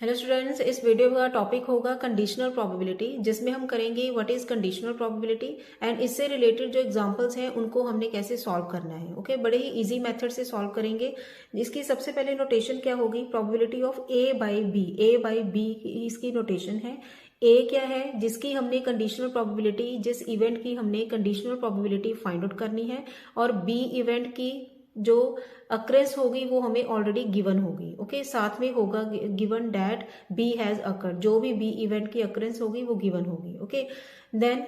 Hello students, इस video का topic होगा कंडीशनल प्रोबेबिलिटी, जिसमें हम करेंगे what is conditional probability and इससे रिलेटेड जो एग्जांपल्स हैं उनको हमने कैसे सॉल्व करना है। ओके, बड़े ही इजी मेथड से सॉल्व करेंगे। इसकी सबसे पहले नोटेशन क्या होगी, probability of A by B. A by B इसकी नोटेशन है। ए क्या है, जिसकी हमने कंडीशनल प्रोबेबिलिटी, जिस इवेंट की हमने कंडीशनल प्रोबेबिलिटी फाइंड आउट करनी है, और बी इवेंट की जो अक्रेंस होगी वो हमें ऑलरेडी गिवन होगी। ओके, साथ में होगा गिवन डैट बी हैज अकर, जो भी बी इवेंट की अक्रेंस होगी वो गिवन होगी। Okay, then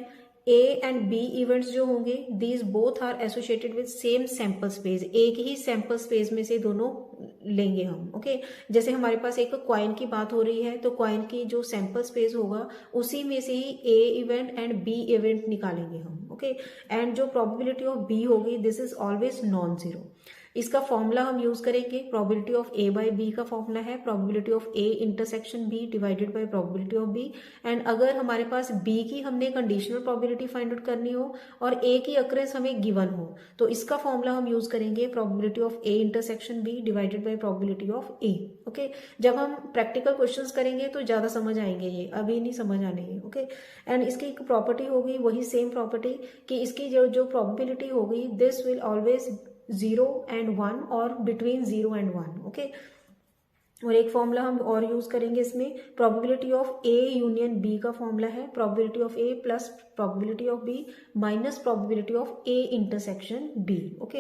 A and B events जो होंगे, these both are associated with same sample space. एक ही सैंपल स्पेस में से दोनों लेंगे हम। ओके, जैसे हमारे पास एक क्वाइन की बात हो रही है, तो क्वाइन की जो सैंपल स्पेस होगा उसी में से ही A event and B event निकालेंगे हम। ओके, एंड जो प्रोबेबिलिटी ऑफ बी होगी, this is always non zero. इसका फॉर्मूला हम यूज करेंगे, probability of A by B का फॉर्मूला है probability of A intersection B divided by probability of B. And अगर हमारे पास बी की हमने कंडीशनल प्रोबेबिलिटी फाइंड आउट करनी हो और ए की अक्रेंस हमें गिवन हो, तो इसका फॉर्मूला हम यूज करेंगे probability of A intersection B divided by probability of A. Okay, जब हम प्रैक्टिकल क्वेश्चंस करेंगे तो ज्यादा समझ आएंगे, ये अभी नहीं समझ आने ये। ओके, एंड इसकी एक प्रॉपर्टी होगी, वही सेम प्रॉपर्टी, कि इसकी जो प्रोबेबिलिटी होगी, दिस विल ऑलवेज 0 and 1 और बिटवीन 0 and 1। ओके, और एक फॉर्मूला हम और यूज करेंगे इसमें, probability of A union B का फॉर्मूला है probability of A plus probability of B minus probability of A intersection B. Okay,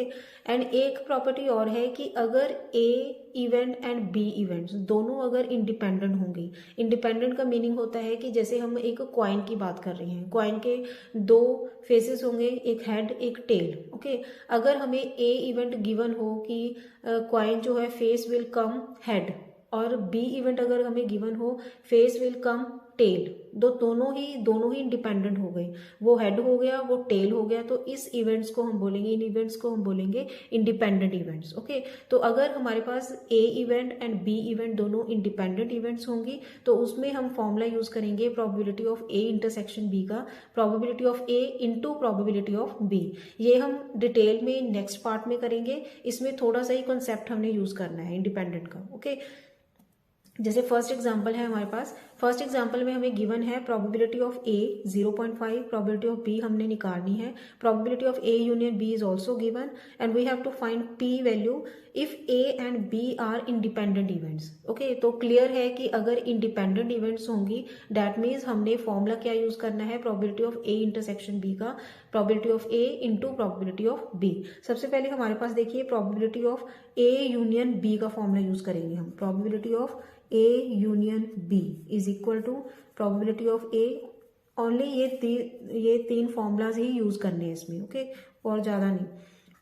and एक प्रॉपर्टी और है कि अगर A event and B events दोनों अगर इंडिपेंडेंट होंगे, इंडिपेंडेंट का मीनिंग होता है कि जैसे हम एक क्वाइन की बात कर रहे हैं, क्वाइन के दो फेसेस होंगे, एक हेड एक टेल। ओके, अगर हमें ए इवेंट गिवन हो कि क्वाइन जो है फेस विल कम हेड, और बी इवेंट अगर हमें गिवन हो फेस विल कम टेल, दोनों ही इंडिपेंडेंट हो गए, वो हेड हो गया वो टेल हो गया, तो इस इवेंट्स को हम बोलेंगे, इन इवेंट्स को हम बोलेंगे इंडिपेंडेंट इवेंट्स। ओके, तो अगर हमारे पास A event and B event दोनों इंडिपेंडेंट इवेंट्स होंगी, तो उसमें हम फॉर्मूला यूज करेंगे probability of A intersection B का, probability of A into probability of B. ये हम डिटेल में नेक्स्ट पार्ट में करेंगे, इसमें थोड़ा सा ही कॉन्सेप्ट हमने यूज करना है इंडिपेंडेंट का। ओके, जैसे फर्स्ट एग्जांपल है हमारे पास, फर्स्ट एग्जांपल में हमें गिवन है probability of A 0.5, probability of B हमने निकालनी है, probability of A union B is also given, and we have to find P value if A and B are independent events. Okay, तो clear है कि अगर independent events होंगी, that means हमने formula क्या यूज करना है, probability of A intersection B का, probability of A into probability of B. सबसे पहले हमारे पास देखिए probability of A union B का फॉर्मूला यूज करेंगे हम, probability of A union B is equal to probability of A, only ये तीन फॉर्मूलाज ही यूज करने हैं इसमें। ओके, और ज्यादा नहीं,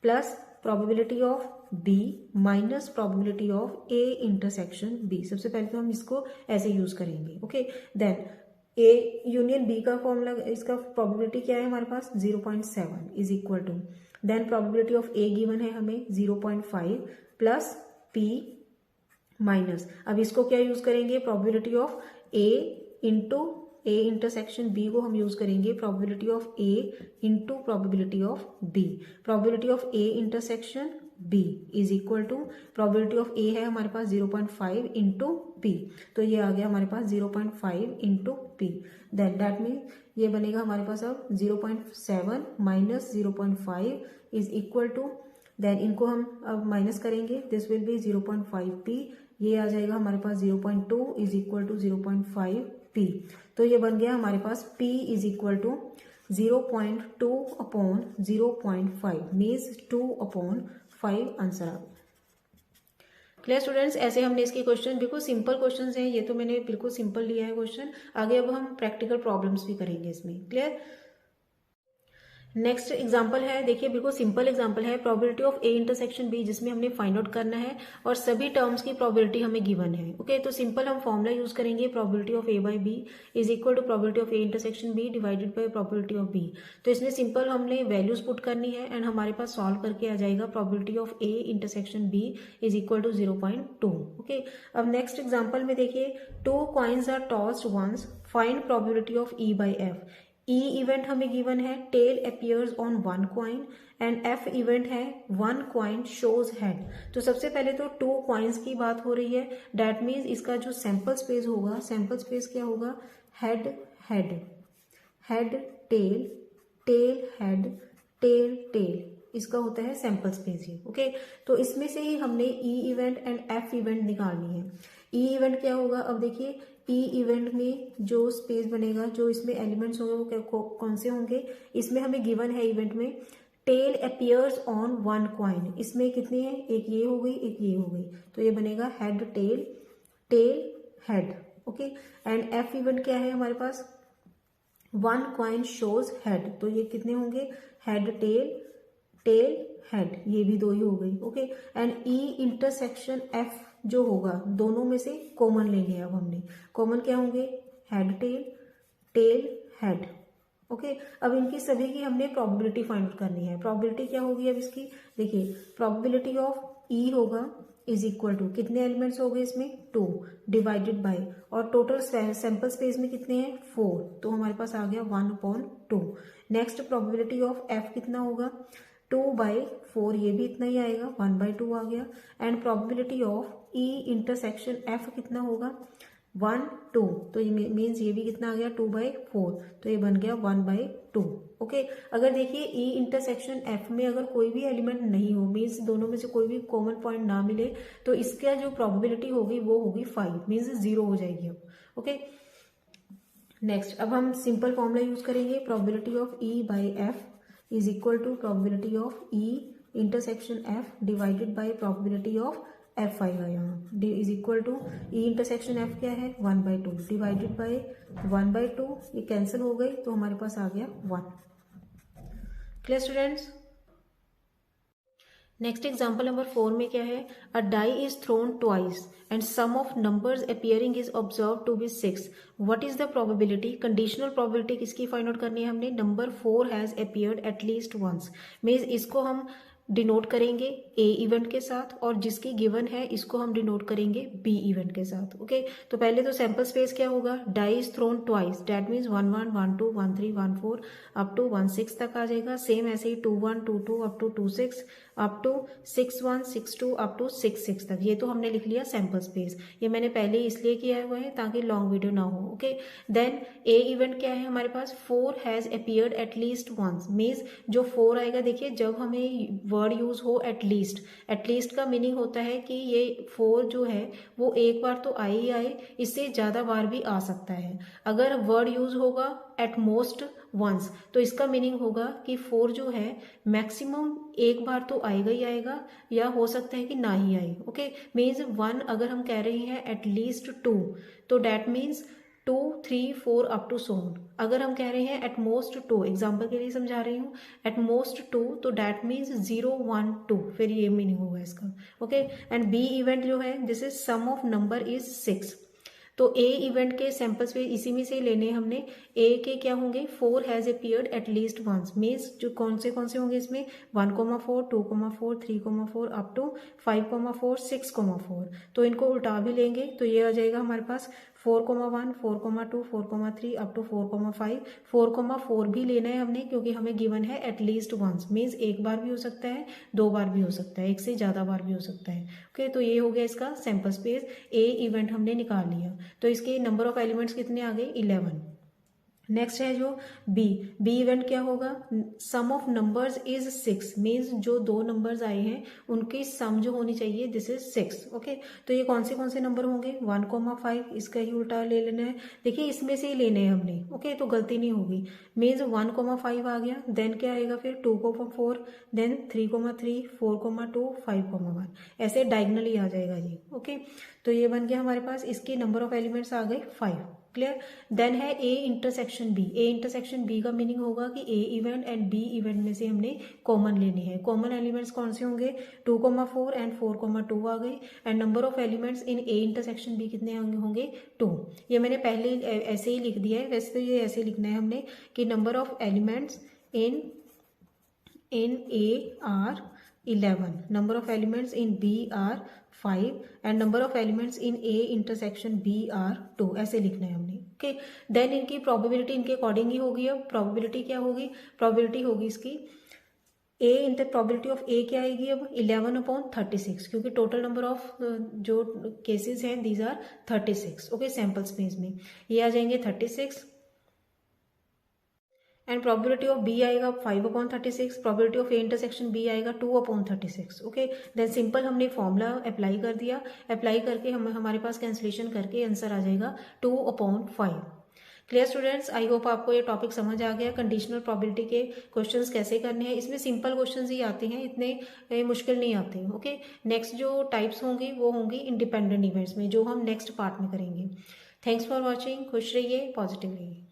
plus probability of B minus probability of A intersection B. सबसे पहले तो हम इसको ऐसे यूज करेंगे। Okay, then A union B का फॉर्मूला, इसका प्रोबेबिलिटी क्या है हमारे पास 0.7 is equal to, then probability of A given है हमें 0.5 प्लस पी माइनस, अब इसको क्या यूज करेंगे, probability of A into A intersection B को हम यूज करेंगे probability of A into probability of B. Probability of A intersection B is equal to, probability of A है हमारे पास 0.5 इंटू पी, तो ये आ गया हमारे पास 0.5 into P, then that mean ये बनेगा हमारे पास अब 0.7 minus 0.5 is equal to, then इनको हम अब माइनस करेंगे, दिस विल बी 0.5 पी, ये आ जाएगा हमारे पास 0.2 इज इक्वल टू 0.5 पी। तो ये बन गया हमारे पास p is equal to 0.2 upon 0.5 means 2/5 answer आ गया। क्लियर स्टूडेंट्स, ऐसे हमने इसके क्वेश्चन, बिल्कुल सिंपल क्वेश्चंस हैं ये, तो मैंने बिल्कुल सिंपल लिया है क्वेश्चन। आगे अब हम प्रैक्टिकल प्रॉब्लम्स भी करेंगे इसमें। क्लियर, नेक्स्ट एग्जाम्पल है, देखिए बिल्कुल सिंपल एग्जाम्पल है, probability of A intersection B, जिसमें हमने फाइंड आउट करना है और सभी टर्म्स की प्रोबेबिलिटी हमें गिवन है। ओके, तो सिंपल हम फॉर्मूला यूज करेंगे, probability of A by B is equal to probability of A intersection B divided by probability of B. तो इसमें सिंपल हमने वैल्यूज पुट करनी है एंड हमारे पास सॉल्व करके आ जाएगा probability of A intersection B is equal to 0.2। Okay, अब नेक्स्ट एग्जाम्पल में देखिए, 2 coins are tossed once, find probability of E by F. E event हमें गिवन है tail appears on one coin and F event है one coin shows head. तो सबसे पहले तो टू कॉइन्स की बात हो रही है, डैट मीन्स इसका जो सैंपल स्पेस होगा, सैंपल स्पेस क्या होगा, head head head tail tail head tail tail, इसका होता है सैंपल स्पेस ये। ओके, तो इसमें से ही हमने ई इवेंट एंड एफ इवेंट निकालनी है। ई इवेंट क्या होगा, अब देखिए ई इवेंट में जो स्पेस बनेगा, जो इसमें एलिमेंट्स होंगे वो कौन से होंगे, इसमें हमें गिवन है इवेंट में tail appears on one coin, इसमें कितनी है, एक ये हो गई एक ये हो गई, तो ये बनेगा head tail tail head. Okay, and F event क्या है हमारे पास, वन कॉइन शोज हेड, तो ये कितने होंगे, हेड टेल टेल हेड, ये भी दो ही हो गई। Okay, and E intersection F जो होगा, दोनों में से कॉमन लेंगे। अब हमने कॉमन क्या होंगे, head tail tail head. Okay, अब इनकी सभी की हमने प्रोबेबिलिटी फाइंड आउट करनी है। प्रोबेबिलिटी क्या होगी अब इसकी, देखिए प्रोबेबिलिटी ऑफ ई होगा इज इक्वल टू, कितने एलिमेंट्स हो गए इसमें, 2 डिवाइडेड बाय, और टोटल सैंपल स्पेस में कितने हैं, 4, तो हमारे पास आ गया 1/2। नेक्स्ट प्रोबेबिलिटी ऑफ एफ कितना होगा, 2/4, ये भी इतना ही आएगा, 1/2 आ गया। And probability of E intersection F कितना होगा, 1 2, तो ये मीन्स ये भी कितना आ गया, 2/4, तो ये बन गया 1/2। ओके, अगर देखिए ई इंटरसेक्शन एफ में अगर कोई भी एलिमेंट नहीं हो, मीन्स दोनों में से कोई भी कॉमन पॉइंट ना मिले, तो इसका जो प्रोबेबिलिटी होगी वो होगी 5, मीन्स 0 हो जाएगी अब। ओके, नेक्स्ट अब हम सिंपल फॉर्मूला यूज करेंगे, probability of E by F is equal to probability of E intersection F divided by probability of F आएगा यहाँ, D is equal to E intersection F क्या है, 1/2 डिवाइडेड बाई 1/2, ये cancel हो गई, तो हमारे पास आ गया 1। Clear students. Next example number 4 में क्या है, a die is thrown twice and sum of numbers appearing is observe to be 6, what is the probability, conditional probability किसकी फाइंड आउट करनी है हमने, number 4 has appeared at least once, means इसको हम denote करेंगे ए इवेंट के साथ, और जिसकी गिवन है इसको हम डिनोट करेंगे बी इवेंट के साथ। ओके, तो पहले तो सैंपल स्पेस क्या होगा, die is thrown twice, that means 1 1 1 2 1 3 1 4 up to 1 6 तक आ जाएगा। सेम ऐसे ही 2 1 2 2 up to 2 6 up to 6 1 6 2 up to 6 6 तक। ये तो हमने लिख लिया सैंपल स्पेस, ये मैंने पहले इसलिए किया हुआ है ताकि लॉन्ग वीडियो ना हो। ओके, देन ए इवेंट क्या है हमारे पास, 4 has appeared at least once, means जो 4 आएगा, देखिए जब हमें वर्ड यूज हो एटलीस्ट, एटलीस्ट का मीनिंग होता है कि ये 4 जो है वो एक बार तो आए ही आए, इससे ज्यादा बार भी आ सकता है। अगर वर्ड यूज होगा एट मोस्ट वंस, तो इसका मीनिंग होगा कि 4 जो है मैक्सिमम एक बार तो आएगा ही आएगा, या हो सकता है कि ना ही आए। ओके, मीन्स 1 अगर हम कह रहे हैं एटलीस्ट 2, तो that means 2 3 4 up to so on. अगर हम कह रहे हैं एट मोस्ट 2, एग्जाम्पल के लिए समझा रही हूँ, एट मोस्ट 2, तो डेट मीन्स 0 1 2, फिर ये मीनिंग होगा इसका। ओके, एंड बी इवेंट जो है this is sum of number is 6, तो ए इवेंट के सैंपल्स पे इसी में से लेने हमने। ए के क्या होंगे, 4 has appeared at least once, means जो कौन से होंगे इसमें, 1,4 2,4 3,4 अप टू 5,4 6,4, तो इनको उल्टा भी लेंगे तो ये आ जाएगा हमारे पास 4,1 4,2 4,3 अप टू 4,5। 4,4 भी लेना है हमने क्योंकि हमें गिवन है एटलीस्ट वंस, मीन्स एक बार भी हो सकता है, 2 बार भी हो सकता है, एक से ज्यादा बार भी हो सकता है। ओके, तो ये हो गया इसका सैंपल स्पेस, ए इवेंट हमने निकाल लिया। तो इसके नंबर ऑफ एलिमेंट्स कितने आ गए, 11। नेक्स्ट है जो बी, बी इवेंट क्या होगा, सम ऑफ नंबर्स इज 6, मीन्स जो 2 नंबर्स आए हैं उनकी सम जो होनी चाहिए दिस इज 6। ओके, तो ये कौन से नंबर होंगे, 1,5, इसका ही उल्टा ले लेना है, देखिए इसमें से ही लेने हैं हमने। ओके, तो गलती नहीं होगी, मीन्स 1,5 आ गया, देन क्या आएगा फिर 2,4, देन 3,3 4,2 5,1, ऐसे डायगनली आ जाएगा ये। ओके, तो ये बन गया हमारे पास, इसके नंबर ऑफ एलिमेंट्स आ गए 5। क्लियर, देन है A intersection B. A intersection B का मीनिंग होगा कि A event and B event में से हमने कॉमन लेने हैं। कॉमन एलिमेंट्स कौन से होंगे, 2,4 एंड 4,2 आ गए, and number of elements in A intersection B कितने होंगे 2। ये मैंने पहले ऐसे ही लिख दिया है, वैसे तो ये ऐसे लिखना है हमने कि number of elements in A R 11, number of elements in B are 5 and number of elements in A intersection B are 2, ऐसे लिखना है हमने। ओके। देन इनकी प्रोबेबिलिटी इनके अकॉर्डिंग ही होगी। अब प्रोबेबिलिटी क्या होगी, प्रोबेबिलिटी होगी इसकी A inter probability of A क्या आएगी अब 11/36, क्योंकि टोटल नंबर ऑफ जो केसेस हैं these are 36। Okay, sample space में ये आ जाएंगे 36 एंड प्रोबेबिलिटी ऑफ बी आएगा 5/36, probability of A intersection B आएगा 2/36। ओके, देन सिंपल हमने फॉर्मूला अप्लाई कर दिया, अप्लाई करके हमारे पास कैंसिलेशन करके आंसर आ जाएगा 2/5। क्लियर स्टूडेंट्स, आई होप आपको ये टॉपिक समझ आ गया। कंडीशनल प्रोबेबिलिटी के क्वेश्चंस कैसे करने हैं, इसमें सिंपल क्वेश्चंस ही आते हैं, इतने मुश्किल नहीं आते हैं। ओके, नेक्स्ट जो टाइप्स होंगी वो होंगी इंडिपेंडेंट इवेंट्स में, जो हम नेक्स्ट पार्ट में करेंगे। थैंक्स फॉर वॉचिंग, खुश रहिए, पॉजिटिव रहिए।